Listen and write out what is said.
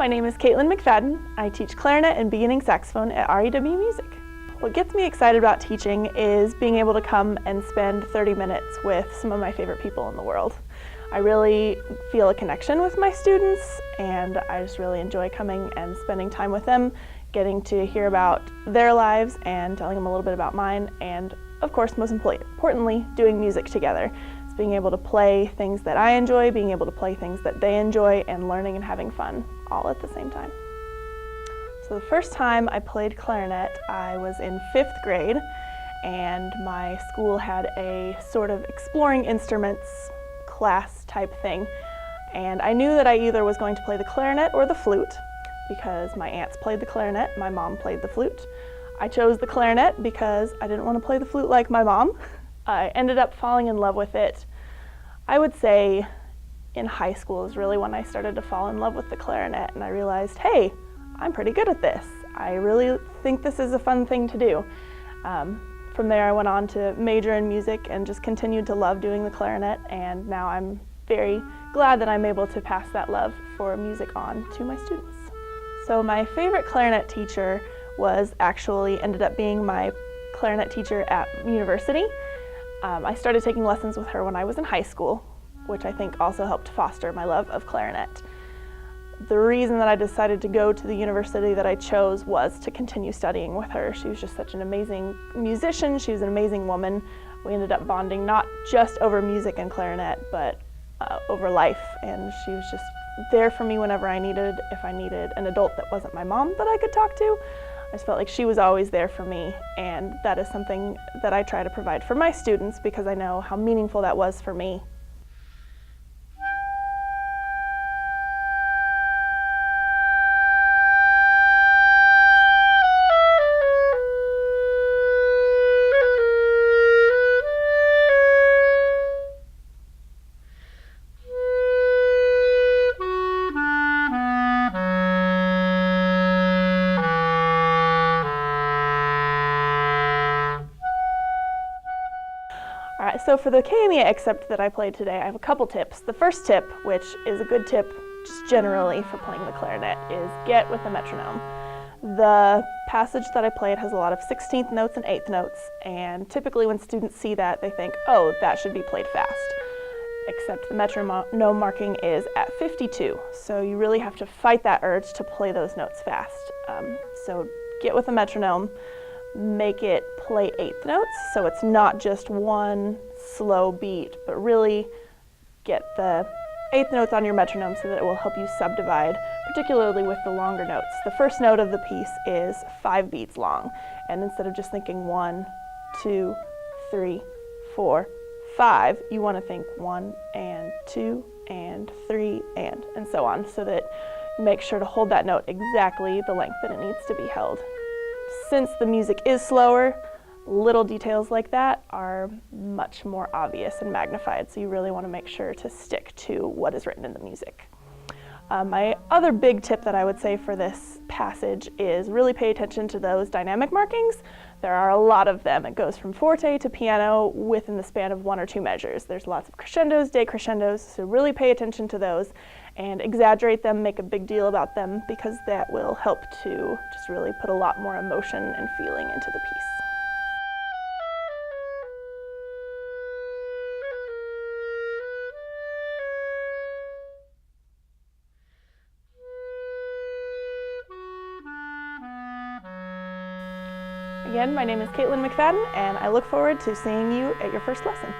My name is Kaitlin McFadden. I teach clarinet and beginning saxophone at REW Music. What gets me excited about teaching is being able to come and spend 30 minutes with some of my favorite people in the world. I really feel a connection with my students, and I just really enjoy coming and spending time with them, getting to hear about their lives and telling them a little bit about mine, and of course, most importantly, doing music together. It's being able to play things that I enjoy, being able to play things that they enjoy, and learning and having fun all at the same time. So the first time I played clarinet, I was in 5th grade, and my school had a sort of exploring instruments class type thing. And I knew that I either was going to play the clarinet or the flute, because my aunts played the clarinet, my mom played the flute. I chose the clarinet because I didn't want to play the flute like my mom. I ended up falling in love with it. I would say in high school is really when I started to fall in love with the clarinet, and I realized, hey, I'm pretty good at this. I really think this is a fun thing to do. From there I went on to major in music and just continued to love doing the clarinet, and now I'm very glad that I'm able to pass that love for music on to my students. So my favorite clarinet teacher ended up being my clarinet teacher at university. I started taking lessons with her when I was in high school, which I think also helped foster my love of clarinet. The reason that I decided to go to the university that I chose was to continue studying with her. She was just such an amazing musician. She was an amazing woman. We ended up bonding not just over music and clarinet, but over life. And she was just there for me whenever if I needed an adult that wasn't my mom that I could talk to. I just felt like she was always there for me, and that is something that I try to provide for my students because I know how meaningful that was for me. All right, so for the KMEA excerpt that I played today, I have a couple tips. The first tip, which is a good tip just generally for playing the clarinet, is get with the metronome. The passage that I played has a lot of 16th notes and 8th notes, and typically when students see that, they think, oh, that should be played fast. Except the metronome marking is at 52, so you really have to fight that urge to play those notes fast. So get with the metronome. Make it play 8th notes, so it's not just one slow beat, but really get the 8th notes on your metronome so that it will help you subdivide, particularly with the longer notes. The first note of the piece is 5 beats long, and instead of just thinking 1, 2, 3, 4, 5, you want to think 1 and 2 and 3 and so on, so that you make sure to hold that note exactly the length that it needs to be held. Since the music is slower, little details like that are much more obvious and magnified, so you really want to make sure to stick to what is written in the music. My other big tip that I would say for this passage is really pay attention to those dynamic markings. There are a lot of them. It goes from forte to piano within the span of 1 or 2 measures. There's lots of crescendos, decrescendos, so really pay attention to those and exaggerate them, make a big deal about them, because that will help to just really put a lot more emotion and feeling into the piece. Again, my name is Kaitlin McFadden, and I look forward to seeing you at your first lesson.